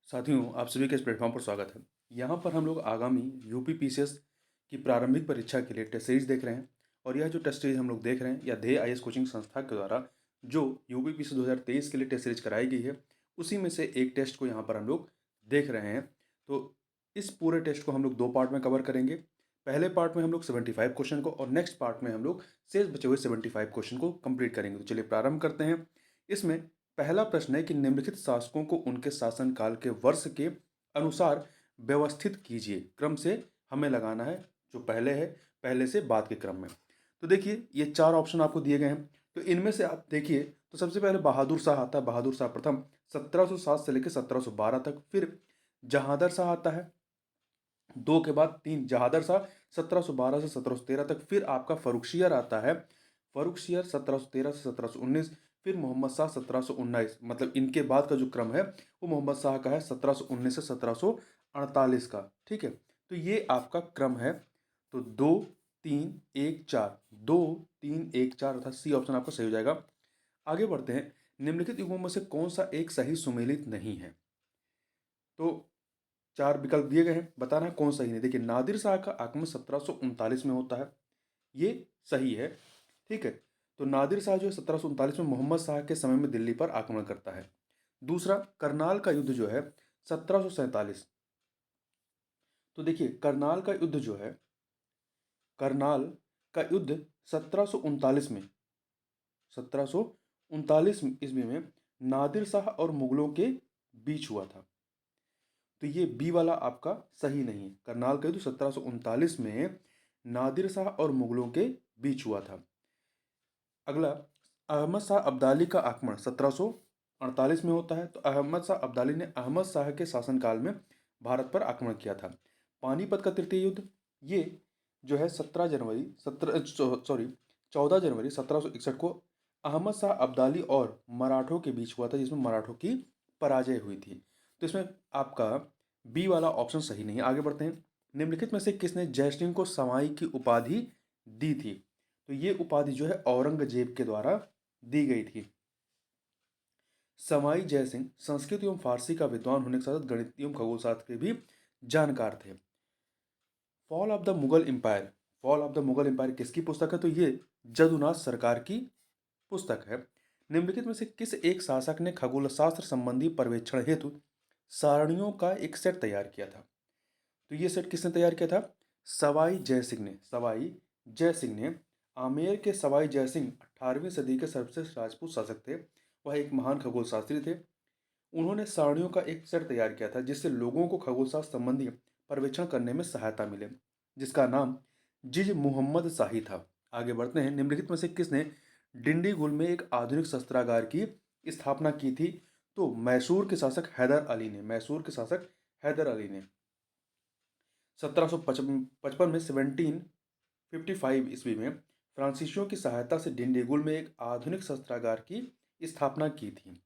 साथियों, आप सभी का इस प्लेटफॉर्म पर स्वागत है। यहाँ पर हम लोग आगामी यूपी पीसीएस की प्रारंभिक परीक्षा के लिए टेस्ट सीरीज देख रहे हैं। और यह जो टेस्ट सीरीज हम लोग देख रहे हैं या ध्येय आईएएस कोचिंग संस्था के द्वारा जो यूपी पीसीएस 2023 के लिए टेस्ट सीरीज कराई गई है, उसी में से एक टेस्ट को यहाँ पर हम लोग देख रहे हैं। तो इस पूरे टेस्ट को हम लोग दो पार्ट में कवर करेंगे। पहले पार्ट में हम लोग 75 क्वेश्चन को और नेक्स्ट पार्ट में हम लोग शेष बचे हुए 75 क्वेश्चन को कंप्लीट करेंगे। तो चलिए प्रारंभ करते हैं। इसमें पहला प्रश्न है कि निम्नलिखित शासकों को उनके शासनकाल के वर्ष के अनुसार व्यवस्थित कीजिए। क्रम से हमें लगाना है, जो पहले है पहले से बाद के क्रम में। तो देखिए, ये चार ऑप्शन आपको दिए गए हैं। तो इनमें से आप देखिए, तो सबसे पहले बहादुर शाह आता है। बहादुर शाह प्रथम 1707 से लेकर 1712 तक। फिर जहांदर शाह आता है, दो के बाद तीन जहादर शाह 1712 से 1713 तक। फिर आपका फर्रुखसियर आता है, फर्रुखसियर 1713 से 1719। फिर मोहम्मद शाह 1719, मतलब इनके बाद का जो क्रम है वो मोहम्मद शाह का है 1719 से 1748 का। ठीक है, तो ये आपका क्रम है। तो 2 3 1 4, 2 3 1 4 अर्थात सी ऑप्शन आपका सही हो जाएगा। आगे बढ़ते हैं। निम्नलिखित युगों में से कौन सा एक सही सुमेलित नहीं है? तो चार विकल्प दिए गए हैं, बताना है कौन सही नहीं। देखिए, नादिर शाह का आगमन 1739 में होता है, ये सही है। ठीक है, तो नादिर शाह जो है 1739 में मोहम्मद शाह के समय में दिल्ली पर आक्रमण करता है। दूसरा, करनाल का युद्ध जो है 1747। तो देखिए, करनाल का युद्ध जो है, करनाल का युद्ध 1739 में, 1739 ईस्वी में नादिर शाह और मुगलों के बीच हुआ था। तो ये बी वाला आपका सही नहीं है। करनाल का युद्ध 1739 में नादिर शाह और मुगलों के बीच हुआ था। अगला, अहमद शाह अब्दाली का आक्रमण 1748 में होता है। तो अहमद शाह अब्दाली ने अहमद शाह के शासनकाल में भारत पर आक्रमण किया था। पानीपत का तृतीय युद्ध, ये जो है 14 जनवरी 1761 को अहमद शाह अब्दाली और मराठों के बीच हुआ था, जिसमें मराठों की पराजय हुई थी। तो इसमें आपका बी वाला ऑप्शन सही नहीं है। आगे बढ़ते हैं। निम्नलिखित में से किसने जयसिंह को सवाई की उपाधि दी थी? तो ये उपाधि जो है औरंगजेब के द्वारा दी गई थी। सवाई जयसिंह संस्कृत एवं फारसी का विद्वान होने के साथ गणित एवं खगोलशास्त्र के भी जानकार थे। Fall of the Mughal empire, fall of the Mughal empire किसकी पुस्तक है? तो ये जदुनाथ सरकार की पुस्तक है। निम्नलिखित में से किस एक शासक ने खगोलशास्त्र संबंधी पर्यवेक्षण हेतु सारणियों का एक सेट तैयार किया था? तो ये सेट किसने तैयार किया था? सवाई जयसिंह ने। सवाई जयसिंह ने। आमेर के सवाई जयसिंह 18वीं सदी के सर्वश्रेष्ठ राजपूत शासक थे। वह एक महान खगोलशास्त्री थे। उन्होंने सारणियों का एक सेट तैयार किया था जिससे लोगों को खगोलशास्त्र संबंधी पर्यवेक्षण करने में सहायता मिले, जिसका नाम जिज मुहम्मद शाही था। आगे बढ़ते हैं। निम्नलिखित में से किसने डिंडीगुल में एक आधुनिक शस्त्रागार की स्थापना की थी? तो मैसूर के शासक हैदर अली ने। मैसूर के शासक हैदर अली ने 1755 में 1755 ईस्वी में फ्रांसीसियों की सहायता से डिंडीगुल में एक आधुनिक शस्त्रागार की स्थापना की थी।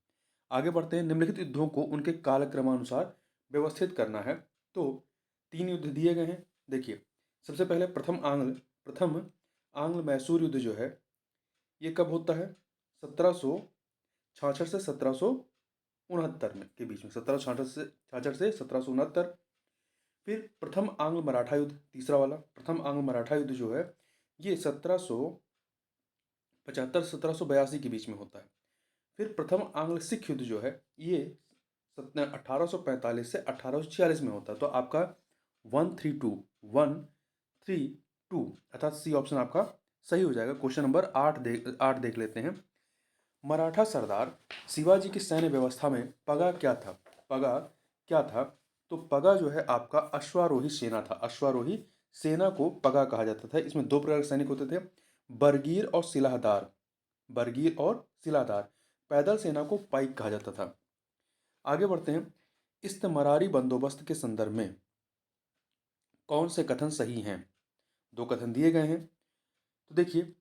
आगे बढ़ते हैं। निम्नलिखित युद्धों को उनके कालक्रमानुसार व्यवस्थित करना है। तो तीन युद्ध दिए गए हैं। देखिए, सबसे पहले प्रथम आंग्ल मैसूर युद्ध जो है, ये कब होता है? 1766 से 1769 में के बीच में, 1766 से 1769। फिर प्रथम आंग्ल मराठा युद्ध, तीसरा वाला प्रथम आंग्ल मराठा युद्ध जो है, ये 1775 से 1782 के बीच में होता है। फिर प्रथम आंग्ल सिख युद्ध जो है, ये 1845 से 1846 में होता है। तो आपका 132 अर्थात सी ऑप्शन आपका सही हो जाएगा। क्वेश्चन नंबर 8 देख लेते हैं। मराठा सरदार शिवाजी की सैन्य व्यवस्था में पगा क्या था? पगा क्या था? तो पगा जो है आपका अश्वारोही सेना था। अश्वारोही सेना को पगा कहा जाता था। इसमें दो प्रकार के सैनिक होते थे, बरगीर और सिलाहदार। बरगीर और सिलाहदार। पैदल सेना को पाइक कहा जाता था। आगे बढ़ते हैं। इस्तमरारी बंदोबस्त के संदर्भ में कौन से कथन सही हैं? दो कथन दिए गए हैं। तो देखिए,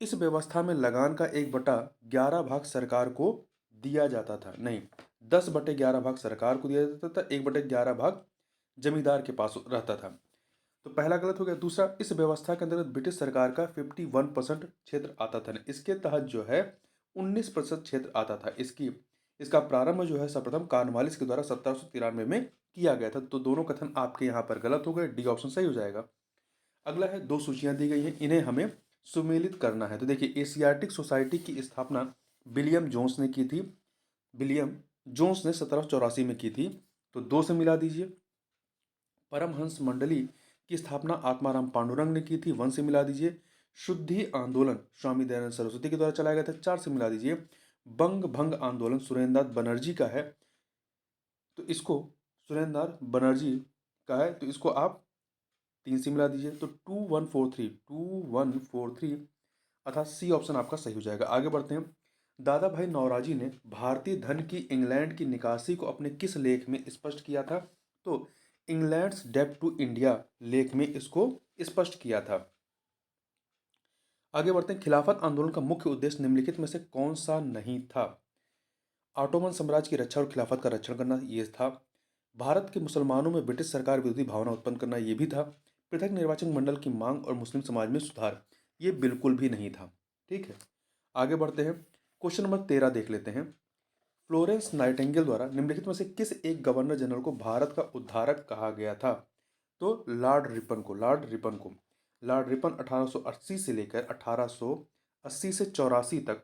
इस व्यवस्था में लगान का 1/11 भाग सरकार को दिया जाता था। नहीं, 10/11 भाग सरकार को दिया जाता था, 1/11 भाग जमींदार के पास रहता था। तो पहला गलत हो गया। दूसरा, इस व्यवस्था के अंतर्गत ब्रिटिश सरकार का 51% क्षेत्र आता था। इसके तहत जो है 19% क्षेत्र आता था। इसकी इसका प्रारंभ जो है सर्वप्रथम कॉर्नवालिस के द्वारा 1793 में किया गया था। तो दोनों कथन आपके यहाँ पर गलत हो गए, डी ऑप्शन सही हो जाएगा। अगला है, दो सूचियां दी गई हैं, इन्हें हमें सुमेलित करना है। तो देखिए, एशियाटिक सोसाइटी की स्थापना विलियम जोन्स ने की थी। विलियम जोन्स ने 1784 में की थी, तो दो से मिला दीजिए। परमहंस मंडली की स्थापना आत्माराम पांडुरंग ने की थी, वन से मिला दीजिए। शुद्धि आंदोलन स्वामी दयानंद सरस्वती के द्वारा चलाया गया था, चार से मिला दीजिए। बंग भंग आंदोलन सुरेंद्रनाथ बनर्जी का है, तो इसको सुरेंद्रनाथ बनर्जी का है, तो इसको आप तीन से मिला दीजिए। तो 2143 अर्थात सी ऑप्शन आपका सही हो जाएगा। आगे बढ़ते हैं। दादा भाई नौरोजी ने भारतीय धन की इंग्लैंड की निकासी को अपने किस लेख में स्पष्ट किया था? तो इंग्लैंड्स डेब्ट टू इंडिया लेख में इसको स्पष्ट किया था। आगे बढ़ते हैं। खिलाफत आंदोलन का मुख्य उद्देश्य निम्नलिखित में से कौन सा नहीं था? ऑटोमन साम्राज्य की रक्षा और खिलाफत का रक्षण करना, ये था। भारत के मुसलमानों में ब्रिटिश सरकार विरोधी भावना उत्पन्न करना, ये भी था। पृथक निर्वाचन मंडल की मांग और मुस्लिम समाज में सुधार, ये बिल्कुल भी नहीं था। ठीक है, आगे बढ़ते हैं। क्वेश्चन नंबर 13 देख लेते हैं। फ्लोरेंस नाइटिंगेल द्वारा निम्नलिखित में से किस एक गवर्नर जनरल को भारत का उद्धारक कहा गया था? तो लॉर्ड रिपन को। लॉर्ड रिपन 1880 से लेकर 1880 से 84 तक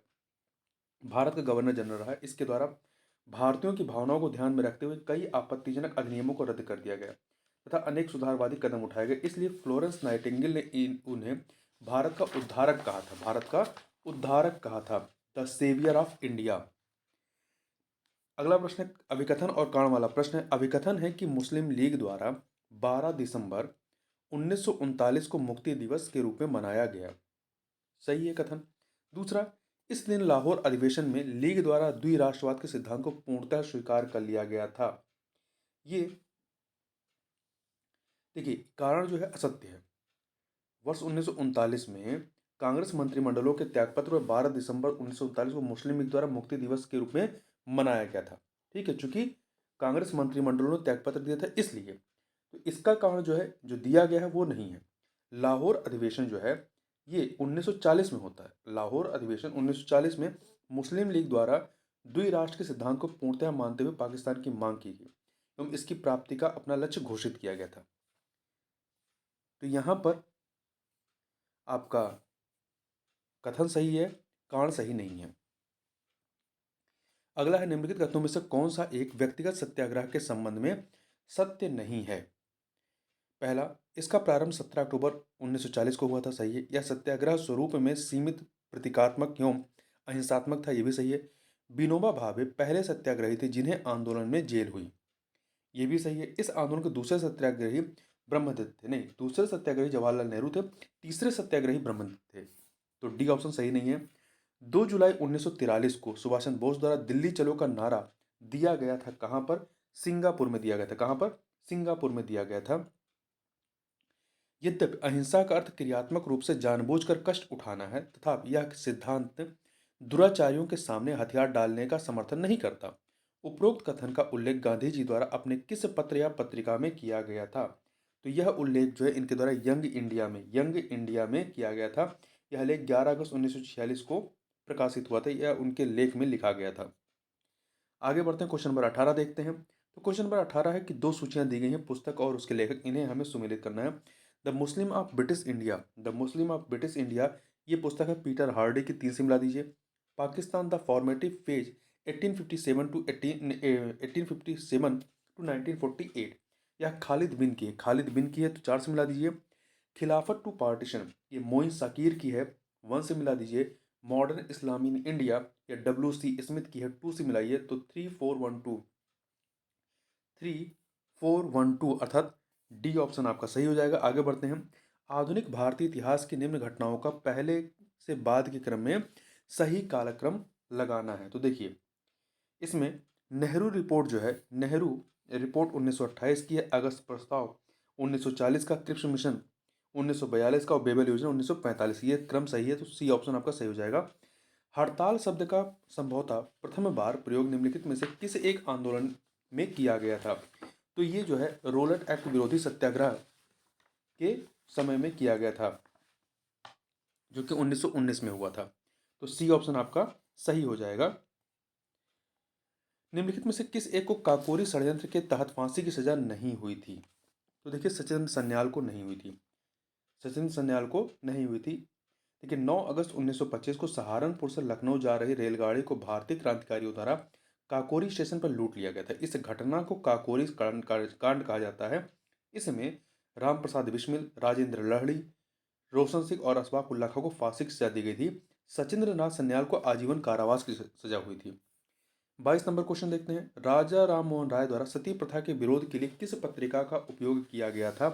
भारत का गवर्नर जनरल रहा। इसके द्वारा भारतीयों की भावनाओं को ध्यान में रखते हुए कई आपत्तिजनक अधिनियमों को रद्द कर दिया गया तथा अनेक सुधारवादी कदम उठाए गए। इसलिए फ्लोरेंस नाइटिंगेल ने उन्हें भारत का उद्धारक कहा था। भारत का उद्धारक कहा था, द सेवियर ऑफ इंडिया। अगला प्रश्न है अभिकथन और कारण वाला प्रश्न है। अभिकथन है कि मुस्लिम लीग द्वारा 12 दिसंबर 1939 को मुक्ति दिवस के रूप में मनाया गया। सही है कथन। दूसरा, इस दिन लाहौर अधिवेशन में लीग द्वारा द्विराष्ट्रवाद के सिद्धांत को पूर्णतः स्वीकार कर लिया गया था। ये देखिए, कारण जो है असत्य है। वर्ष 1939 में कांग्रेस मंत्रिमंडलों के त्यागपत्र में 12 दिसंबर 1939 को मुस्लिम लीग द्वारा मुक्ति दिवस के रूप में मनाया गया था। ठीक है, चूंकि कांग्रेस मंत्रिमंडलों ने त्यागपत्र दिया था इसलिए। तो इसका कारण जो है, जो दिया गया है वो नहीं है। लाहौर अधिवेशन जो है ये 1940 में होता है। लाहौर अधिवेशन 1940 में मुस्लिम लीग द्वारा द्विराष्ट्र के सिद्धांत को पूर्णतः मानते हुए पाकिस्तान की मांग की गई एवं इसकी प्राप्ति का अपना लक्ष्य घोषित किया गया था। तो यहां पर आपका कथन सही है, कारण सही नहीं है। अगला है, निम्नलिखित कथनों में से कौन सा एक व्यक्तिगत सत्याग्रह के संबंध में सत्य नहीं है? पहला, इसका प्रारंभ 17 अक्टूबर 1940 को हुआ था। सही है। यह सत्याग्रह स्वरूप में सीमित, प्रतीकात्मक एवं अहिंसात्मक था। यह भी सही है। विनोबा भावे पहले सत्याग्रही थे जिन्हें आंदोलन में जेल हुई। ये भी सही है। इस आंदोलन के दूसरे सत्याग्रही ब्रह्मदत्त थे। नहीं, दूसरे सत्याग्रही जवाहरलाल नेहरू थे, तीसरे सत्याग्रही ब्रह्मदत्त थे। तो डी ऑप्शन सही नहीं है। 2 जुलाई 1943 को सुभाष चंद्र बोस द्वारा दिल्ली चलो का नारा दिया गया था। कहां पर? सिंगापुर में दिया गया था। कहां पर? सिंगापुर में दिया गया था। यद्यपि अहिंसा का अर्थ क्रियात्मक रूप से जानबूझकर कष्ट उठाना है तथा यह सिद्धांत दुराचारियों के सामने हथियार डालने का समर्थन नहीं करता। उपरोक्त कथन का उल्लेख गांधी जी द्वारा अपने किस पत्र या पत्रिका में किया गया था? तो यह उल्लेख जो है इनके द्वारा यंग इंडिया में किया गया था। यह लेख 11 अगस्त 1946 को प्रकाशित हुआ था। यह उनके लेख में लिखा गया था। आगे बढ़ते हैं, क्वेश्चन नंबर 18 देखते हैं। तो क्वेश्चन नंबर 18 है कि दो सूचियां दी गई हैं, पुस्तक और उसके लेखक, इन्हें हमें सुमेलित करना है। The Muslim of British India, ये पुस्तक है पीटर हार्डी की, 3 से मिला दीजिए। Pakistan the formative phase 1857 to 1948, यह खालिद बिन की है, तो 4 से मिला दीजिए। खिलाफत टू पार्टीशन, ये मोइन साकिर की है, 1 से मिला दीजिए। मॉडर्न इस्लाम इन इंडिया, या W.C. स्मिथ की है, 2 से मिलाइए, तो 3412 अर्थात डी ऑप्शन आपका सही हो जाएगा। आगे बढ़ते हैं। आधुनिक भारतीय इतिहास की निम्न घटनाओं का पहले से बाद के क्रम में सही कालक्रम लगाना है। तो देखिए, इसमें नेहरू रिपोर्ट जो है, नेहरू रिपोर्ट 1928 की है, अगस्त प्रस्ताव 1940 का, क्रिप्स मिशन 1942 का और बेबल योजना 1945। ये क्रम सही है, तो सी ऑप्शन आपका सही हो जाएगा। हड़ताल शब्द का संभवतः प्रथम बार प्रयोग निम्नलिखित में से किस एक आंदोलन में किया गया था? तो ये जो है रोलेट एक्ट विरोधी सत्याग्रह के समय में किया गया था, जो कि 1919 में हुआ था। तो सी ऑप्शन आपका सही हो जाएगा। निम्नलिखित में से किस एक को काकोरी षड्यंत्र के तहत फांसी की सजा नहीं हुई थी? तो देखिए सचिंद्र सन्याल को नहीं हुई थी। सचिंद्र सन्याल को नहीं हुई थी। देखिए 9 अगस्त 1925 को सहारनपुर से लखनऊ जा रही रेलगाड़ी को भारतीय क्रांतिकारियों द्वारा काकोरी स्टेशन पर लूट लिया गया था। इस घटना को काकोरी कांड कहा जाता है। इसमें राम प्रसाद बिस्मिल, राजेंद्र लहड़ी, रोशन सिंह और अशफाक उल्ला खां को फांसी की सजा दी गई थी। सचिंद्र नाथ सन्याल को आजीवन कारावास की सजा हुई थी। 22 नंबर क्वेश्चन देखते हैं। राजा राम मोहन राय द्वारा सती प्रथा के विरोध के लिए किस पत्रिका का उपयोग किया गया था?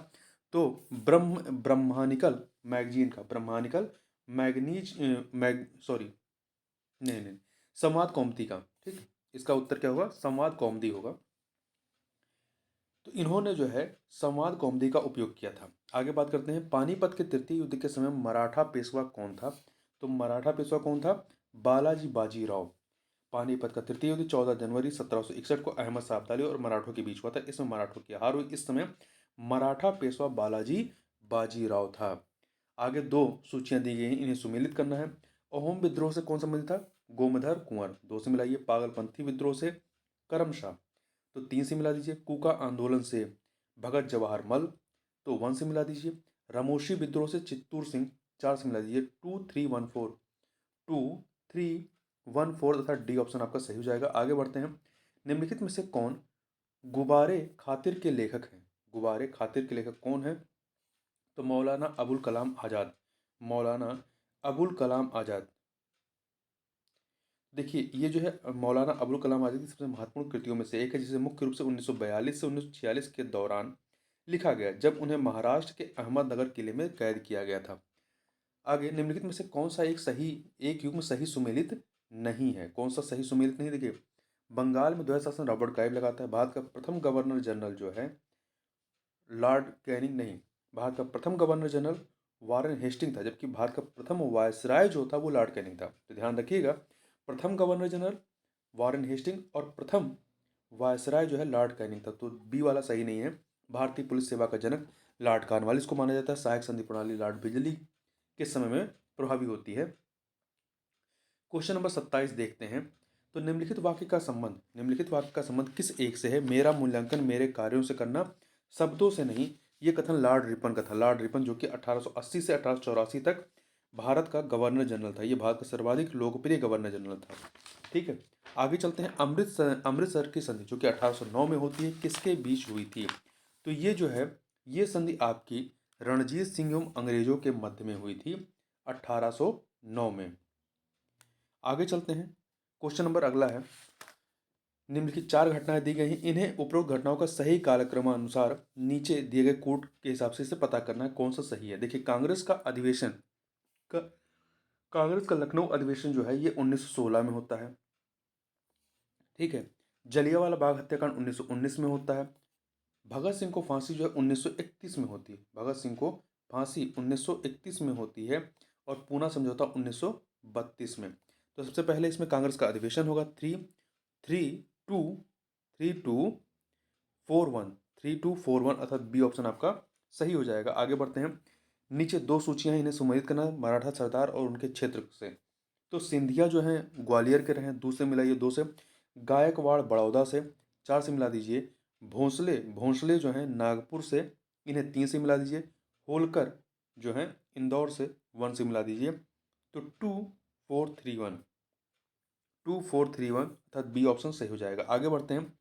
तो ब्रह्मानिकल मैगजीन का, ब्रह्मानिकल मैगनीज मैग सॉरी नहीं नहीं संवाद कौमुदी का। ठीक, इसका उत्तर क्या होगा? संवाद कौमुदी होगा। तो इन्होंने जो है संवाद कौमुदी का उपयोग किया था। आगे बात करते हैं। पानीपत के तृतीय युद्ध के समय मराठा पेशवा कौन था? तो मराठा पेशवा कौन था? बालाजी बाजीराव। पानीपत का तृतीय युद्ध 14 जनवरी 1761 को अहमद शाह अब्दाली और मराठों के बीच हुआ था। इसमें मराठों की हार हुई। इस समय मराठा पेशवा बालाजी बाजीराव था। आगे दो सूचियां दी गई हैं, इन्हें सुमेलित करना है। अहोम विद्रोह से कौन संबंधित था? गोमधर कुंवर, 2 से मिलाइए। पागलपंथी विद्रोह से करमशाह, तो 3 से मिला दीजिए। कूका आंदोलन से भगत जवाहर मल, तो 1 से मिला दीजिए। रामोशी विद्रोह से चित्तूर सिंह, 4 से मिला दीजिए। 2314 तथा डी ऑप्शन आपका सही हो जाएगा। आगे बढ़ते हैं। निम्नलिखित में से कौन गुब्बारे खातिर के लेखक हैं? गुब्बारे खातिर के लेखक कौन है? तो मौलाना अबुल कलाम आज़ाद। मौलाना अबुल कलाम आज़ाद। देखिए ये जो है मौलाना अबुल कलाम आज़ाद की सबसे महत्वपूर्ण कृतियों में से एक है, जिसे मुख्य रूप से 1942 से 1946 के दौरान लिखा गया, जब उन्हें महाराष्ट्र के अहमदनगर किले में कैद किया गया था। आगे निम्नलिखित में से कौन सा एक युग्म सही सुमेलित नहीं है? कौन सा सही सुमेलित नहीं? देखिए बंगाल में द्वैध शासन रॉबर्ट क्लाइव लगाता है। भारत का प्रथम गवर्नर जनरल जो है लॉर्ड कैनिंग नहीं, भारत का प्रथम गवर्नर जनरल वारेन हेस्टिंग था, जबकि भारत का प्रथम वायसराय जो था वो लॉर्ड कैनिंग था। तो ध्यान रखिएगा, प्रथम गवर्नर जनरल वारेन हेस्टिंग और प्रथम वायसराय जो है लॉर्ड कैनिंग था। तो बी वाला सही नहीं है। भारतीय पुलिस सेवा का जनक लॉर्ड कॉर्नवालिस को माना जाता है। सहायक संधि प्रणाली लॉर्ड बिजली किस समय में प्रभावी होती है? क्वेश्चन नंबर 27 देखते हैं। तो निम्नलिखित वाक्य का संबंध किस एक से है? मेरा मूल्यांकन मेरे कार्यों से करना, शब्दों से नहीं। ये कथन लॉर्ड रिपन का था। लॉर्ड रिपन जो कि 1880 से 1884 तक भारत का गवर्नर जनरल था। ये भारत का सर्वाधिक लोकप्रिय गवर्नर जनरल था। ठीक है, आगे चलते हैं। अमृतसर की संधि जो कि 1809 में होती है, किसके बीच हुई थी? तो ये जो है ये संधि आपकी रणजीत सिंह एवं अंग्रेजों के मध्य में हुई थी 1809 में। आगे चलते हैं। क्वेश्चन नंबर अगला है। निम्नलिखित 4 घटनाएं दी गई हैं, इन्हें उपरोक्त घटनाओं का सही कालक्रमानुसार नीचे दिए गए कोड के हिसाब से इसे पता करना है कौन सा सही है। देखिए का कांग्रेस का लखनऊ अधिवेशन जो है ये 1916 में होता है। ठीक है, जलियांवाला बाग हत्याकांड 1919 में होता है। भगत सिंह को फांसी जो है 1931 में होती है। भगत सिंह को फांसी 1931 में होती है और पूना समझौता 1932 में। तो सबसे पहले इसमें कांग्रेस का अधिवेशन होगा। 3241 अर्थात बी ऑप्शन आपका सही हो जाएगा। आगे बढ़ते हैं। नीचे 2 सूचियां हैं, इन्हें सम्मिलित करना है, मराठा सरदार और उनके क्षेत्र से। तो सिंधिया जो हैं ग्वालियर के रहे, 2 से मिलाइए। 2 से। गायकवाड़ बड़ौदा से, 4 से मिला दीजिए। भोंसले जो हैं नागपुर से, इन्हें 3 से मिला दीजिए। होलकर जो हैं इंदौर से, 1 से मिला दीजिए। तो 2431 अर्थात बी ऑप्शन सही हो जाएगा। आगे बढ़ते हैं।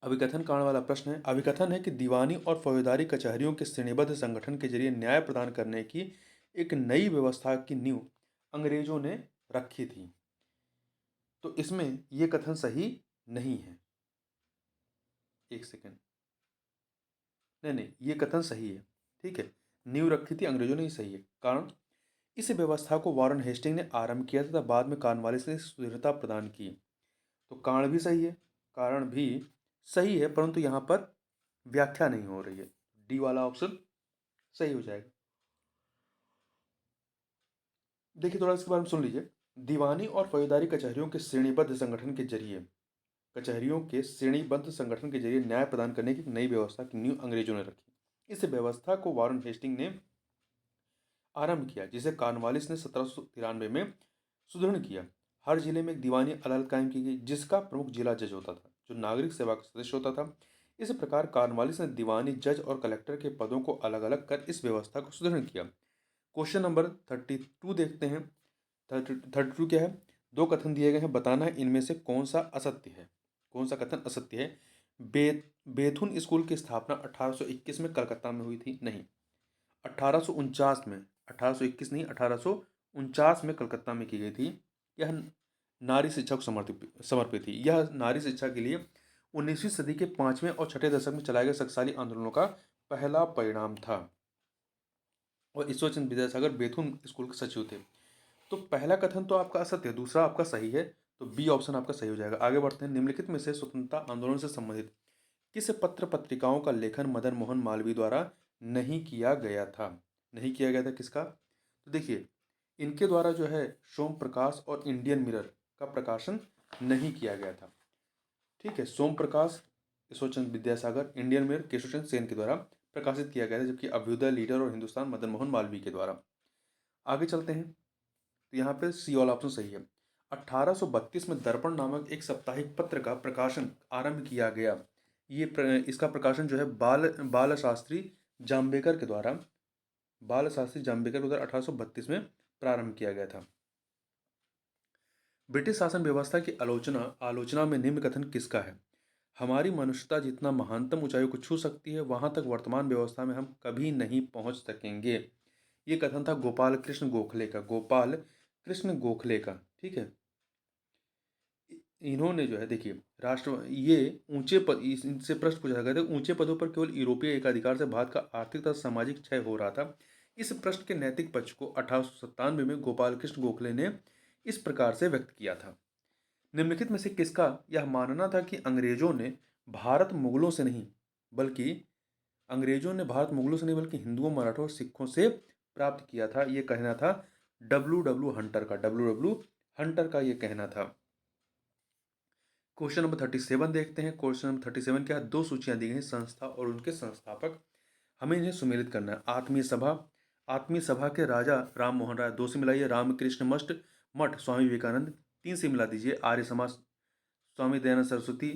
अभिकथन कांड वाला प्रश्न है। अभिकथन है कि दीवानी और फौजदारी कचहरियों के श्रेणीबद्ध संगठन के जरिए न्याय प्रदान करने की एक नई व्यवस्था की नींव अंग्रेजों ने रखी थी। तो इसमें यह कथन सही नहीं है। एक सेकेंड, नहीं, ये कथन सही है। ठीक है, नींव रखी थी अंग्रेजों ने, ही सही है। कारण, इस व्यवस्था को वारेन हेस्टिंग ने आरंभ किया तथा बाद में कॉर्नवालिस ने सुदृढ़ता प्रदान की। तो कारण भी सही है, कारण भी सही है, परंतु यहाँ पर व्याख्या नहीं हो रही है। डी वाला ऑप्शन सही हो जाएगा। देखिए थोड़ा इसके बारे में सुन लीजिए। दीवानी और फौजदारी कचहरियों के श्रेणीबद्ध संगठन के जरिए न्याय प्रदान करने की एक नई व्यवस्था की नींव अंग्रेजों ने रखी। इस व्यवस्था को वारेन हेस्टिंग ने आरंभ किया, जिसे कॉर्नवालिस ने 1793 में सुदृढ़ किया। हर जिले में एक दीवानी अदालत कायम की गई जिसका प्रमुख जिला जज होता था, जो नागरिक सेवा का सदस्य होता था। इस प्रकार कॉर्नवालिस ने दीवानी जज और कलेक्टर के पदों को अलग अलग कर इस व्यवस्था को सुदृढ़ किया। क्वेश्चन नंबर 32 देखते हैं। 32 क्या है? दो कथन दिए गए हैं, बताना है इनमें से कौन सा असत्य है। कौन सा कथन असत्य है? बेथुन स्कूल की स्थापना 1821 में कलकत्ता में हुई थी? नहीं। 1849 में, 1821 नहीं, 1849 में कलकत्ता में की गई थी। यह नारी शिक्षा को समर्पित थी। यह नारी शिक्षा के लिए 19वीं सदी के 5वें और 6ठे दशक में चलाए गए शक्तिशाली आंदोलनों का पहला परिणाम था। और ईश्वरचंद्र विद्यासागर बेथुन स्कूल के सचिव थे। तो पहला कथन तो आपका असत्य है, दूसरा आपका सही है। तो बी ऑप्शन आपका सही हो जाएगा। आगे बढ़ते हैं। निम्नलिखित में से स्वतंत्रता आंदोलन से संबंधित किस पत्र पत्रिकाओं का लेखन मदन मोहन मालवीय द्वारा नहीं किया गया था? नहीं किया गया था किसका? तो देखिए, इनके द्वारा जो है सोम प्रकाश और इंडियन मिरर का प्रकाशन नहीं किया गया था। ठीक है, सोम प्रकाश ईश्वरचंद्र विद्यासागर, इंडियन मिरर केशव चंद्र सेन के द्वारा प्रकाशित किया गया था, जबकि अभ्युदय लीडर और हिंदुस्तान मदन मोहन मालवीय के द्वारा। आगे चलते हैं। तो यहाँ पे सी वाला ऑप्शन सही है। 1832 में दर्पण नामक एक साप्ताहिक पत्र का प्रकाशन आरंभ किया गया। इसका प्रकाशन जो है बाल शास्त्री जाम्बेकर के द्वारा 1832 में प्रारंभ किया गया था। ब्रिटिश शासन व्यवस्था की आलोचना में निम्न कथन किसका है? हमारी मनुष्यता जितना महानतम ऊंचाई को छू सकती है वहां तक वर्तमान व्यवस्था में हम कभी नहीं पहुंच सकेंगे। ये कथन था गोपाल कृष्ण गोखले का। गोपाल कृष्ण गोखले का, ठीक है। इन्होंने जो है, देखिए, राष्ट्र ये ऊंचे पद, इनसे प्रश्न पूछा गया था, ऊंचे पदों पर केवल यूरोपीय एकाधिकार से भारत का आर्थिक तथा सामाजिक क्षय हो रहा था। इस प्रश्न के नैतिक पक्ष को 1897 में गोपाल कृष्ण गोखले ने इस प्रकार से व्यक्त किया था। निम्नलिखित में से किसका यह मानना था कि भारत मुगलों से नहीं बल्कि मुगलों से नहीं बल्कि हिंदुओं, मराठों और सिखों से प्राप्त किया था? यह कहना था डब्ल्यू डब्ल्यू हंटर का यह कहना था। क्वेश्चन नंबर 37 देखते हैं। क्वेश्चन नंबर 37 क्या है? दो सूचियां दी गई हैं, संस्था और उनके संस्थापक। हमें इन्हें सुमेलित करना है। आत्मीय सभा के राजा राम मोहन राय, 2 से मिलाइए। रामकृष्ण मठ स्वामी विवेकानंद, 3 से मिला दीजिए। आर्य समाज स्वामी दयानंद सरस्वती,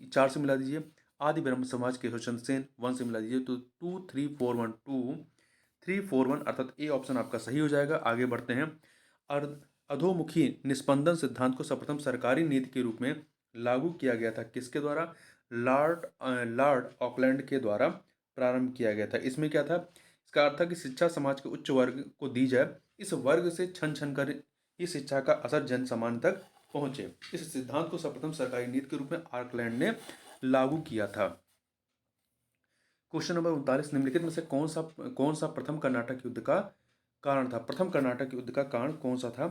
4 से मिला दीजिए। आदि ब्रह्म समाज केशव चंद्र सेन, 1 से मिला दीजिए। तो 2 3 4 1 अर्थात ए ऑप्शन आपका सही हो जाएगा। आगे बढ़ते हैं। अधोमुखी निस्पंदन सिद्धांत को सर्वप्रथम सरकारी नीति के रूप में लागू किया गया था किसके द्वारा? लॉर्ड ऑकलैंड के द्वारा प्रारंभ किया गया था। इसमें क्या था? इसका अर्थ था कि शिक्षा समाज के उच्च वर्ग को दी जाए, इस वर्ग से छन छन कर इस शिक्षा का असर जन सामान्य तक पहुंचे। इस सिद्धांत को सर्वप्रथम सरकारी नीति के रूप में ऑकलैंड ने लागू किया था। क्वेश्चन नंबर 39, निम्नलिखित में से कौन सा प्रथम कर्नाटक युद्ध का कारण था? प्रथम कर्नाटक युद्ध का कारण कौन सा था?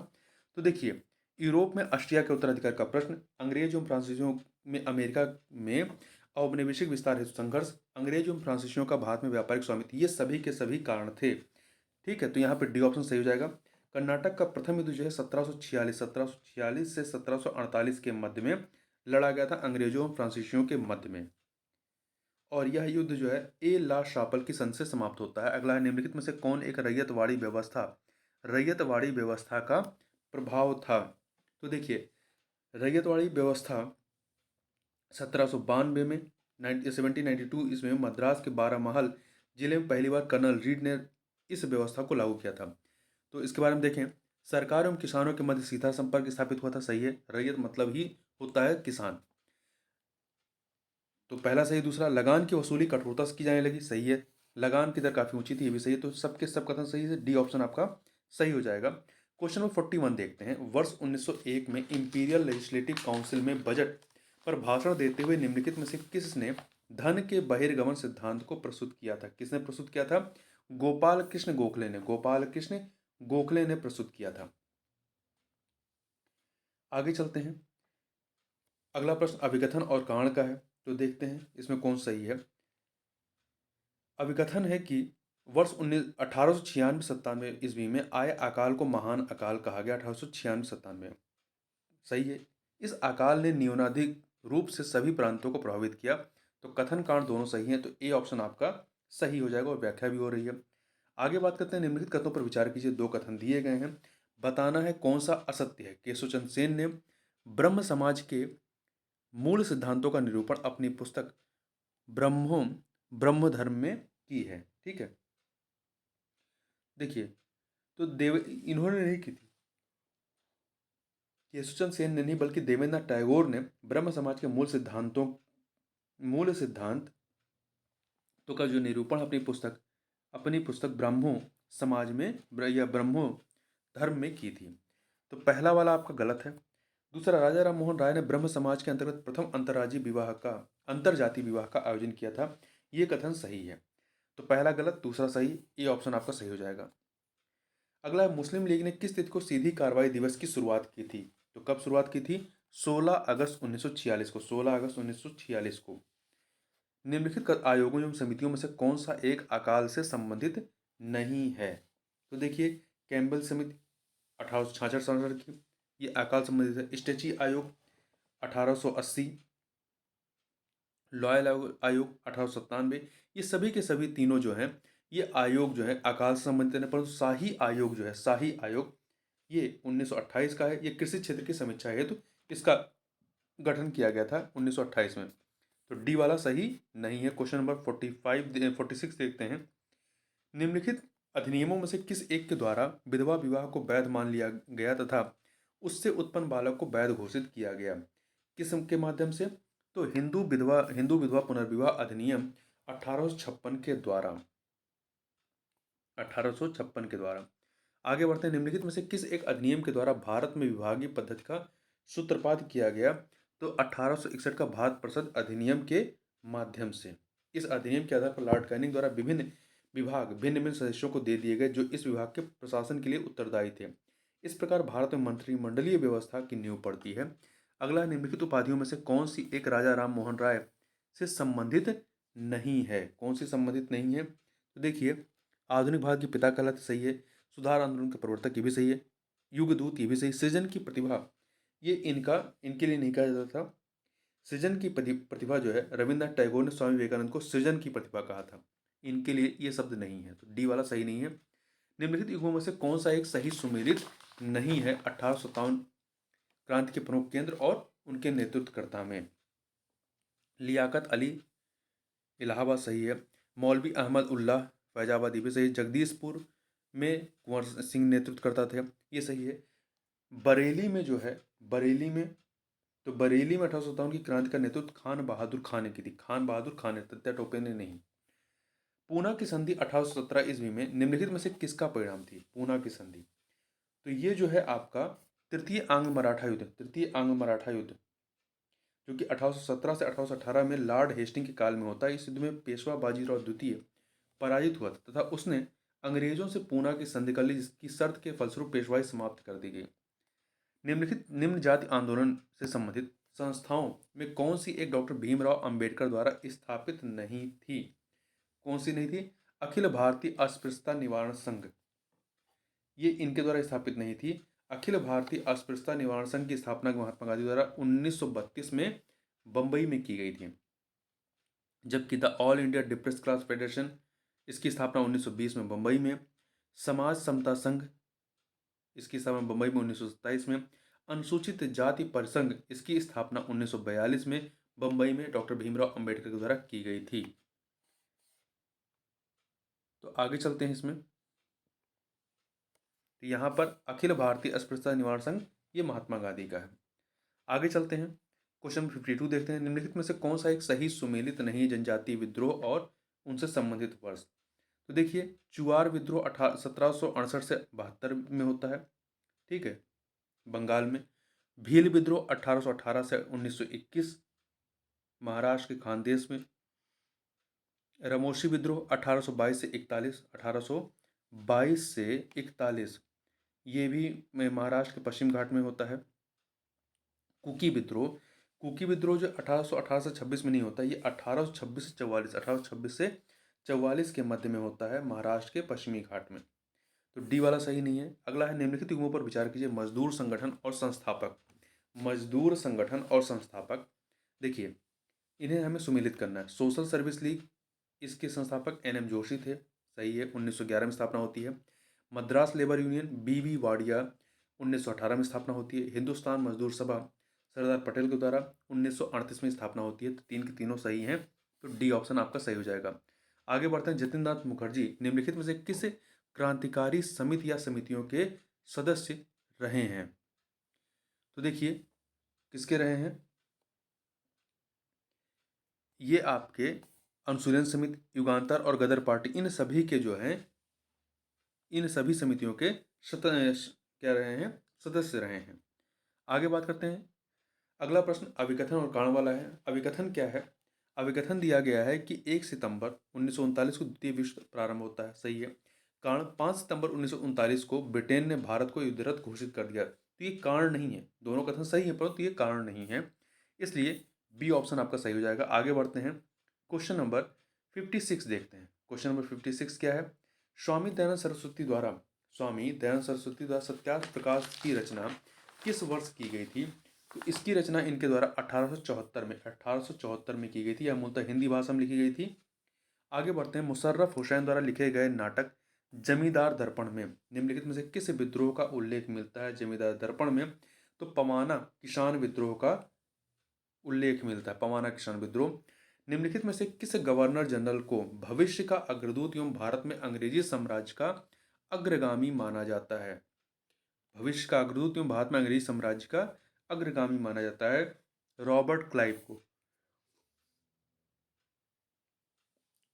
तो देखिए, यूरोप में ऑस्ट्रिया के उत्तराधिकार का प्रश्न, अंग्रेज एवं फ्रांसीसियों में अमेरिका में औपनिवेशिक विस्तार हेतु संघर्ष, अंग्रेज एवं फ्रांसीसियों का भारत में व्यापारिक स्वामित्व, ये सभी के सभी कारण थे। ठीक है, तो यहाँ पे डी ऑप्शन सही हो जाएगा। कर्नाटक का प्रथम युद्ध जो है 1746 से 1748 के मध्य में लड़ा गया था, अंग्रेजों और फ्रांसीसियों के मध्य में। और यह युद्ध जो है ए ला शापल की संधि से समाप्त होता है। अगला है, निम्नलिखित में से कौन एक रैयतवाड़ी व्यवस्था का प्रभाव था? तो देखिए, रैयतवाड़ी व्यवस्था 1792 में 1792 इसमें मद्रास के बारामहल जिले में पहली बार कर्नल रीड ने इस व्यवस्था को लागू किया था। तो इसके बारे में देखें। सरकार एवं किसानों के मध्य सीधा संपर्क स्थापित हुआ था, सही है। रैयत मतलब ही होता है किसान, तो पहला सही। दूसरा, लगान की वसूली कठोरता से की जाने लगी, सही है। लगान की दर काफी ऊंची थी, ये भी सही है। तो सबके सब कथन सही है, डी ऑप्शन आपका सही हो जाएगा। क्वेश्चन नंबर 41 देखते हैं। वर्ष 1901 में इंपीरियल लेजिस्लेटिव काउंसिल में बजट पर भाषण देते हुए निम्नलिखित में से किसने धन के बहिर्गमन सिद्धांत को प्रस्तुत किया था? किसने प्रस्तुत किया था? गोपाल कृष्ण गोखले ने प्रस्तुत किया था। आगे चलते हैं। अगला प्रश्न अभिकथन और कारण का है, तो देखते हैं इसमें कौन सही है। अभिकथन है कि वर्ष 1896-97 ईस्वी में आए अकाल को महान अकाल कहा गया। 1896-97 सही है। इस अकाल ने न्यूनाधिक रूप से सभी प्रांतों को प्रभावित किया। तो कथन कारण दोनों सही हैं, तो ए ऑप्शन आपका सही हो जाएगा और व्याख्या भी हो रही है। आगे बात करते हैं। निम्नलिखित कथनों पर विचार कीजिए। दो कथन दिए गए हैं। बताना है कौन सा असत्य है। केशव चंद्र सेन ने ब्रह्म समाज के मूल सिद्धांतों का निरूपण अपनी पुस्तक ब्रह्म धर्म में की है। ठीक है, देखिए, तो इन्होंने नहीं की थी, केशवचंद्र सेन ने नहीं बल्कि देवेंद्रनाथ टैगोर ने ब्रह्म समाज के मूल सिद्धांत तो का जो निरूपण अपनी पुस्तक ब्रह्मो समाज में या ब्रह्मो धर्म में की थी। तो पहला वाला आपका गलत है। दूसरा, राजा राम मोहन राय ने ब्रह्म समाज के अंतर्गत प्रथम अंतरजातीय विवाह का आयोजन किया था, ये कथन सही है। तो पहला गलत, दूसरा सही, ये ऑप्शन आपका सही हो जाएगा। अगला, मुस्लिम लीग ने किस तिथि को सीधी कार्रवाई दिवस की शुरुआत की थी? तो कब शुरुआत की थी? 16 अगस्त 1946 को। 16 अगस्त 1946 को। निम्नलिखित आयोगों एवं समितियों में से कौन सा एक अकाल से संबंधित नहीं है? तो देखिए, कैम्बल समिति 1866 की, ये अकाल संबंधित है। स्टेची आयोग 1880, लॉयल आयोग 1897, ये सभी के सभी तीनों जो हैं, ये आयोग जो है अकाल से संबंधित है। परंतु शाही आयोग जो है, शाही आयोग, ये 1928 का है। ये कृषि क्षेत्र की समीक्षा हेतु इसका गठन किया गया था 1928 में। तो डी वाला सही नहीं है। क्वेश्चन नंबर 46 देखते हैं। निम्नलिखित अधिनियमों में से किस एक के द्वारा विधवा विवाह को वैध मान लिया गया तथा उससे उत्पन्न बालक को वैध घोषित किया गया? किस के माध्यम से? तो हिंदू विधवा पुनर्विवाह अधिनियम 1856 के द्वारा। 1856 के द्वारा। आगे बढ़ते हैं। निम्नलिखित में से किस एक अधिनियम के द्वारा भारत में विभागीय पद्धति का सूत्रपात किया गया? तो 1861 का भारत परिषद अधिनियम के माध्यम से। इस अधिनियम के आधार पर लॉर्ड कैनिंग द्वारा विभिन्न विभाग भिन्न भिन्न सदस्यों को दे दिए गए जो इस विभाग के प्रशासन के लिए उत्तरदायी थे। इस प्रकार भारत में मंत्रिमंडलीय व्यवस्था की नींव पड़ती है। अगला, निम्नलिखित उपाधियों में से कौन सी एक राजा राम मोहन राय से संबंधित नहीं है? कौन सी संबंधित नहीं है? तो देखिए, आधुनिक भारत के पिता कहलाते, सही है। सुधार आंदोलन के प्रवर्तक, ये भी सही है। युग दूत, ये भी सही। सृजन की प्रतिभा, ये इनके लिए नहीं कहा जाता था। सृजन की प्रतिभा जो है, रविन्द्रनाथ टैगोर ने स्वामी विवेकानंद को सृजन की प्रतिभा कहा था। इनके लिए ये शब्द नहीं है, तो डी वाला सही नहीं है। निम्नलिखित युगों में से कौन सा एक सही सुमेलित नहीं है 1857 क्रांति के प्रमुख केंद्र और उनके नेतृत्वकर्ता में? लियाकत अली इलाहाबाद, सही है। मौलवी अहमद उल्लाह फैजाबाद, ये भी सही। जगदीशपुर में कुंवर सिंह नेतृत्व करता थे, ये सही है। बरेली में जो है, बरेली में 1857 की क्रांति का नेतृत्व खान बहादुर खान ने की थी। खान बहादुर खान ने, तत्या टोपे ने नहीं। पूना की संधि 1817 ईस्वी में निम्नलिखित में से किसका परिणाम थी? पूना की संधि, तो ये जो है आपका तृतीय आंग्ल मराठा युद्ध, जो कि 1817 से 1818 में लॉर्ड हेस्टिंग के काल में होता है। इस युद्ध में पेशवा बाजीराव द्वितीय पराजित हुआ था तथा उसने अंग्रेजों से पूना की संधि कर ली, जिसकी शर्त के फलस्वरूप पेशवाई समाप्त कर दी गई। निम्नलिखित निम्न जाति आंदोलन से संबंधित संस्थाओं में कौन सी एक डॉक्टर भीमराव अंबेडकर द्वारा स्थापित नहीं थी? कौन सी नहीं थी? अखिल भारतीय अस्पृश्यता निवारण संघ, ये इनके द्वारा स्थापित नहीं थी। अखिल भारतीय अस्पृश्यता निवारण संघ की स्थापना महात्मा गांधी द्वारा 1932 में बंबई में की गई थी, जबकि the all India depressed class federation, इसकी स्थापना 1920 में बंबई में। समाज समता संघ, इसकी स्थापना बंबई में 1927 में। अनुसूचित जाति परिसंघ, इसकी स्थापना 1942 में बंबई में डॉक्टर भीमराव अंबेडकर के द्वारा की गई थी। तो आगे चलते हैं इसमें। तो यहाँ पर अखिल भारतीय अस्पृश्यता निवारण संघ, ये महात्मा गांधी का है। आगे चलते हैं। क्वेश्चन 52 देखते हैं। निम्नलिखित में से कौन सा एक सही सुमेलित नहीं जनजातीय विद्रोह और उनसे संबंधित वर्ष? तो देखिए, चुआर विद्रोह 1768 से 72 में होता है, ठीक है, बंगाल में। भील विद्रोह 1818 से 1921, महाराष्ट्र के खानदेश में। रमोशी विद्रोह 1822 से 41, 1822 से 41, ये भी महाराष्ट्र के पश्चिम घाट में होता है। कुकी विद्रोह जो 1818 से 26 में नहीं होता, ये 1826 से 44, 1826 से 44 के मध्य में होता है, महाराष्ट्र के पश्चिमी घाट में। तो डी वाला सही नहीं है। अगला है, निम्नलिखित युगों पर विचार कीजिए। मजदूर संगठन और संस्थापक, देखिए, इन्हें हमें सुमेलित करना है। सोशल सर्विस लीग, इसके संस्थापक NM जोशी थे, सही है, 1911 में स्थापना होती है। Madras labour union, BB Wadia, 1918 में स्थापना होती है। हिंदुस्तान मजदूर सभा सरदार पटेल के द्वारा 1938 में स्थापना होती है। तो तीन के तीनों सही हैं, तो डी ऑप्शन आपका सही हो जाएगा। आगे बढ़ते हैं। जतिन नाथ मुखर्जी निम्नलिखित में से किस क्रांतिकारी समिति या समितियों के सदस्य रहे हैं? तो देखिए किसके रहे हैं, ये आपके अनुशीलन समिति, युगांतर और गदर पार्टी, इन सभी के जो हैं, इन सभी समितियों के क्या रहे हैं, सदस्य रहे हैं। आगे बात करते हैं। अगला प्रश्न अभिकथन और कारण वाला है। अभिकथन क्या है? अभिकथन दिया गया है कि 1 सितंबर 1939 को द्वितीय विश्व प्रारंभ होता है, सही है। कारण 5 सितंबर 1939 को ब्रिटेन ने भारत को युद्धरत घोषित कर दिया। तो ये कारण नहीं है, दोनों कथन सही है परंतु ये कारण नहीं है, इसलिए बी ऑप्शन आपका सही हो जाएगा। आगे बढ़ते हैं। क्वेश्चन नंबर 56 देखते हैं। क्वेश्चन नंबर 56 क्या है? स्वामी दयानंद सरस्वती द्वारा सत्याग्रह प्रकाश की रचना किस वर्ष की गई थी? तो इसकी रचना इनके द्वारा 1874 में की गई थी। यह मूलतः हिंदी भाषा में लिखी गई थी। आगे बढ़ते हैं। मुशर्रफ हुसैन द्वारा लिखे गए नाटक जमींदार दर्पण में निम्नलिखित में से किस विद्रोह का उल्लेख मिलता है? जमींदार दर्पण में तो पमाना किसान विद्रोह का उल्लेख मिलता है। पमाना किसान विद्रोह। निम्नलिखित में से किस गवर्नर जनरल को भविष्य का अग्रदूत एवं भारत में अंग्रेजी साम्राज्य का अग्रगामी माना जाता है? भविष्य का अग्रदूत एवं भारत में अंग्रेजी साम्राज्य का अग्रगामी माना जाता है रॉबर्ट क्लाइव को।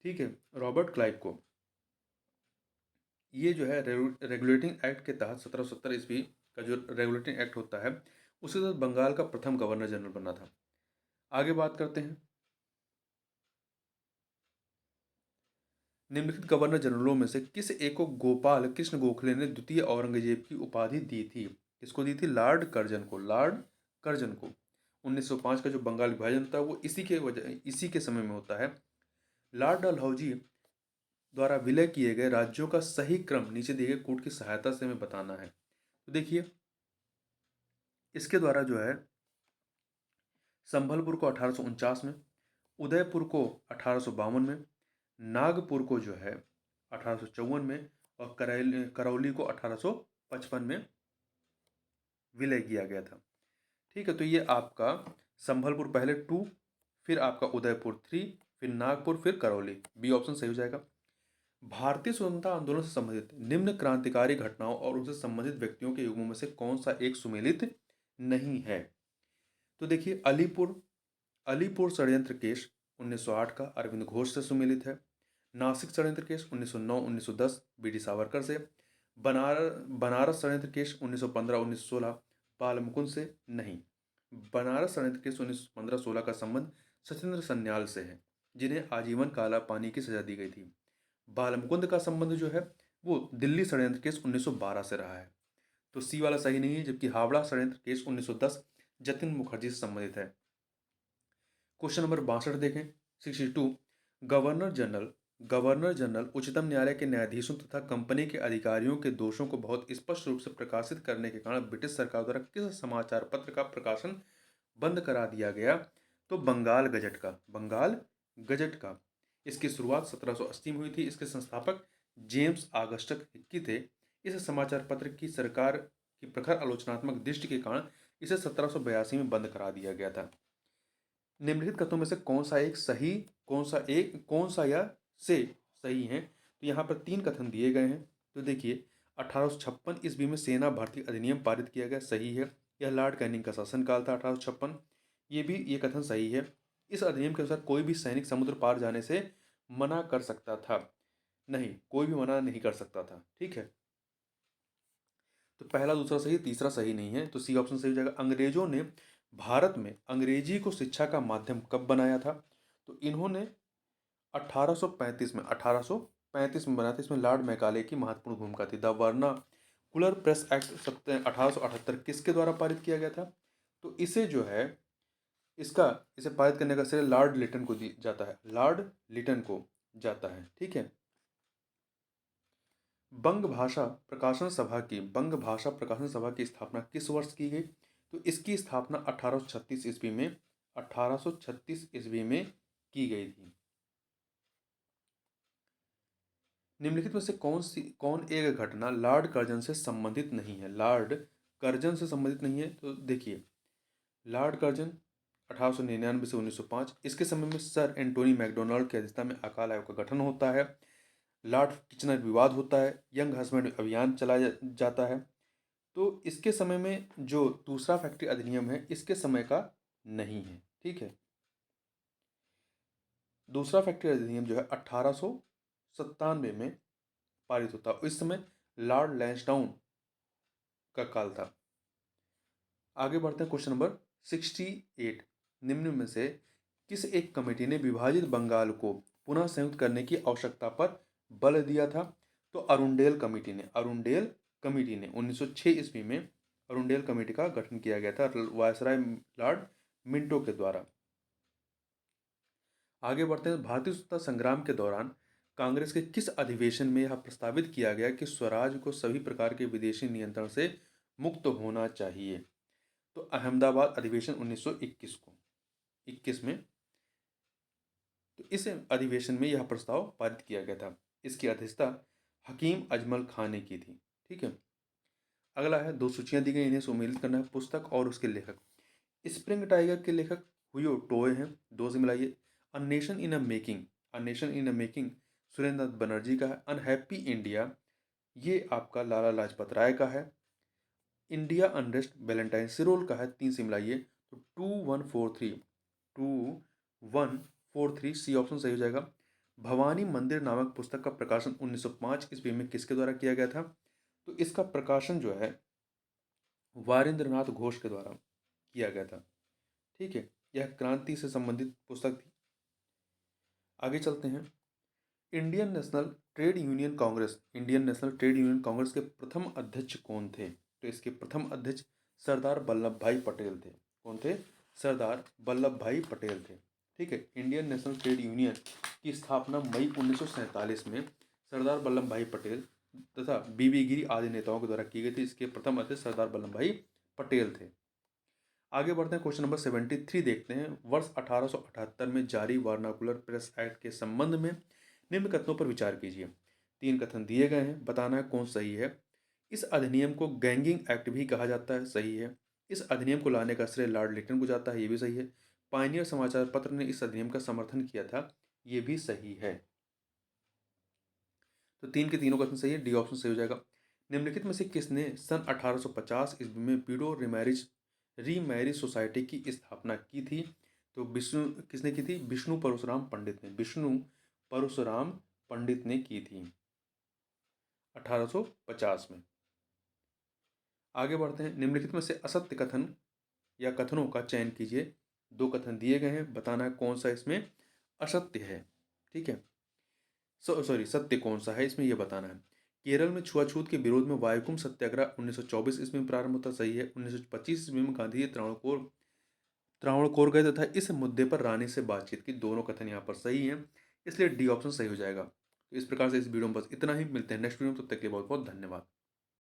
ठीक है, रॉबर्ट क्लाइव को। ये जो है रेगुलेटिंग एक्ट के तहत 1770 ईस्वी का जो रेगुलेटिंग एक्ट होता है उसके तहत बंगाल का प्रथम गवर्नर जनरल बना था। आगे बात करते हैं। निम्नलिखित गवर्नर जनरलों में से किस एक को गोपाल कृष्ण गोखले ने द्वितीय औरंगजेब की उपाधि दी थी? किसको दी थी? लॉर्ड कर्जन को। लॉर्ड कर्जन को। 1905 का जो बंगाल विभाजन होता है वो इसी के समय में होता है। लॉर्ड डलहौजी द्वारा विलय किए गए राज्यों का सही क्रम नीचे दिए गए कूट की सहायता से हमें बताना है। तो देखिए इसके द्वारा जो है संभलपुर को 1849 में, उदयपुर को 1852 में, नागपुर को जो है 1854 में और करौली को 1855 में विलय किया गया था। ठीक है, तो ये आपका संभलपुर पहले 2, फिर आपका उदयपुर 3, फिर नागपुर, फिर करौली। बी ऑप्शन सही हो जाएगा। भारतीय स्वतंत्रता आंदोलन से संबंधित निम्न क्रांतिकारी घटनाओं और उनसे संबंधित व्यक्तियों के युगों में से कौन सा एक सुमेलित नहीं है? तो देखिए अलीपुर षड्यंत्र केस 1908 का अरविंद घोष से सुमेलित है। नासिक षड्यंत्र केस 1909-1910 बी.डी. सावरकर से। बनारस षड्यंत्र केस 1915-1916 बाल मुकुंद से नहीं। बनारस षड्यंत्र केस 1915-16 का संबंध सत्येंद्र सन्याल से है, जिन्हें आजीवन काला पानी की सजा दी गई थी। बाल मुकुंद का संबंध जो है वो दिल्ली षड्यंत्र केस 1912 से रहा है। तो सी वाला सही नहीं है, जबकि हावड़ा षड्यंत्र केस 1910 जतिन मुखर्जी से संबंधित है। क्वेश्चन नंबर 62 देखें। 62 गवर्नर जनरल उच्चतम न्यायालय के न्यायाधीशों तथा कंपनी के अधिकारियों के दोषों को बहुत स्पष्ट रूप से प्रकाशित करने के कारण ब्रिटिश सरकार द्वारा किस समाचार पत्र का प्रकाशन बंद करा दिया गया? तो बंगाल गजट का। इसकी शुरुआत 1780 में हुई थी। इसके संस्थापक जेम्स ऑगस्टस हिक्की थे। इस समाचार पत्र की सरकार की प्रखर आलोचनात्मक दृष्टि के कारण इसे 1782 में बंद करा दिया गया था। निम्नलिखित कथनों में से कौन सा या से सही है? तो यहाँ पर 3 कथन दिए गए हैं। तो देखिए 1856 ईस्वी में सेना भर्ती अधिनियम पारित किया गया, सही है। यह लॉर्ड कैनिंग का शासनकाल था 1856। ये कथन सही है। इस अधिनियम के अनुसार कोई भी सैनिक समुद्र पार जाने से मना कर सकता था नहीं, कोई भी मना नहीं कर सकता था। ठीक है, तो पहला दूसरा सही, तीसरा सही नहीं है, तो सी ऑप्शन सही हो जाएगा। अंग्रेजों ने भारत में अंग्रेजी को शिक्षा का माध्यम कब बनाया था? तो इन्होंने 1835 में बनाया था। इसमें लॉर्ड मैकाले की महत्वपूर्ण भूमिका थी। द वर्नाकुलर प्रेस एक्ट 1878 किसके द्वारा पारित किया गया था? तो इसे जो है इसे पारित करने का श्रेय लॉर्ड लिटन को जाता है। ठीक है, बंग भाषा प्रकाशन सभा की स्थापना किस वर्ष की गई? तो इसकी स्थापना 1836 ईस्वी में की गई थी। निम्नलिखित में से कौन एक घटना लॉर्ड कर्जन से संबंधित नहीं है? लॉर्ड कर्जन से संबंधित नहीं है। तो देखिए, लॉर्ड कर्जन 1899 से 1905, इसके समय में सर एंटोनी मैकडोनाल्ड की अध्यक्षता में अकाल आयोग का गठन होता है। लॉर्ड किचनर विवाद होता है, यंग हस्बैंड अभियान चलाया जाता है। तो इसके समय में जो दूसरा फैक्ट्री अधिनियम है, इसके समय का नहीं है, ठीक है। दूसरा फैक्ट्री अधिनियम जो है 1897 में पारित होता है। इस समय लॉर्ड लैंसडाउन का काल था। आगे बढ़ते हैं, क्वेश्चन नंबर 68। निम्न में से किस एक कमेटी ने विभाजित बंगाल को पुनः संयुक्त करने की आवश्यकता पर बल दिया था? तो अरुंडेल कमेटी ने 1906 ईस्वी में अरुंडेल कमेटी का गठन किया गया था वायसराय लॉर्ड मिंटो के द्वारा। आगे बढ़ते हैं, भारतीय स्वतंत्रता संग्राम के दौरान कांग्रेस के किस अधिवेशन में यह प्रस्तावित किया गया कि स्वराज को सभी प्रकार के विदेशी नियंत्रण से मुक्त होना चाहिए? तो अहमदाबाद अधिवेशन 1921 को 21 में, तो इस अधिवेशन में यह प्रस्ताव पारित किया गया था। इसकी अध्यक्षता हकीम अजमल खान ने की थी, ठीक है। अगला है, दो सूचियां दी गई, इन्हें सम्मिलित करना है, पुस्तक और उसके लेखक। स्प्रिंग टाइगर के लेखक हुयो टोए हैं, दो से मिलाइए। A nation in a making Surendra Nath Banerjee का है। अनहैप्पी इंडिया, ये आपका लाला लाजपत राय का है। इंडिया अनरेस्ट वैलेंटाइन सिरोल का है, तीन से मिलाइए। तो 2143 सी ऑप्शन सही हो जाएगा। भवानी मंदिर नामक पुस्तक का प्रकाशन 1905 ईस्वी में किसके द्वारा किया गया था? तो इसका प्रकाशन जो है वारिंद्रनाथ घोष के द्वारा किया गया था, ठीक है। यह क्रांति से संबंधित पुस्तक थी। आगे चलते हैं, Indian national trade union Congress के प्रथम अध्यक्ष कौन थे? तो इसके प्रथम अध्यक्ष सरदार वल्लभ भाई पटेल थे। कौन थे? सरदार वल्लभ भाई पटेल थे, ठीक है। इंडियन नेशनल ट्रेड यूनियन की स्थापना मई 1947 में सरदार वल्लभ भाई पटेल तथा बीबी गिरी आदि नेताओं के द्वारा की गई थी। इसके प्रथम अध्यक्ष सरदार वल्लभ भाई पटेल थे। आगे बढ़ते हैं, क्वेश्चन नंबर 73 देखते हैं। वर्ष 1878 में जारी वर्नाकुलर प्रेस एक्ट के संबंध में निम्न कथनों पर विचार कीजिए। तीन कथन दिए गए हैं, बताना है कौन सही है। इस अधिनियम को गैंगिंग एक्ट भी कहा जाता है, सही है। इस अधिनियम को लाने का श्रेय लॉर्ड लिटन को जाता है, ये भी सही है। पायनियर समाचार पत्र ने इस अधिनियम का समर्थन किया था, ये भी सही है। तो तीन के तीनों कथन सही है, डी ऑप्शन सही हो जाएगा। निम्नलिखित में से किसने सन 1850 ईस्वी में विडो रीमैरिज सोसाइटी की स्थापना की थी? तो किसने की थी? विष्णु परशुराम पंडित ने की थी 1850 में। आगे बढ़ते हैं, निम्नलिखित में से असत्य कथन या कथनों का चयन कीजिए। दो कथन दिए गए हैं, बताना है कौन सा इसमें असत्य है, ठीक है। सत्य कौन सा है इसमें, यह बताना है। केरल में छुआछूत के विरोध में वायुकुम सत्याग्रह 1924 ईस्वी में प्रारंभ होता, सही है। 1925 ईस्वी में गांधी त्रावणकोर गए तथा इस मुद्दे पर रानी से बातचीत की, दोनों कथन यहाँ पर सही हैं, इसलिए डी ऑप्शन सही हो जाएगा। तो इस प्रकार से इस वीडियो में बस इतना ही, मिलते हैं नेक्स्ट वीडियो में, तब तक के लिए बहुत बहुत धन्यवाद।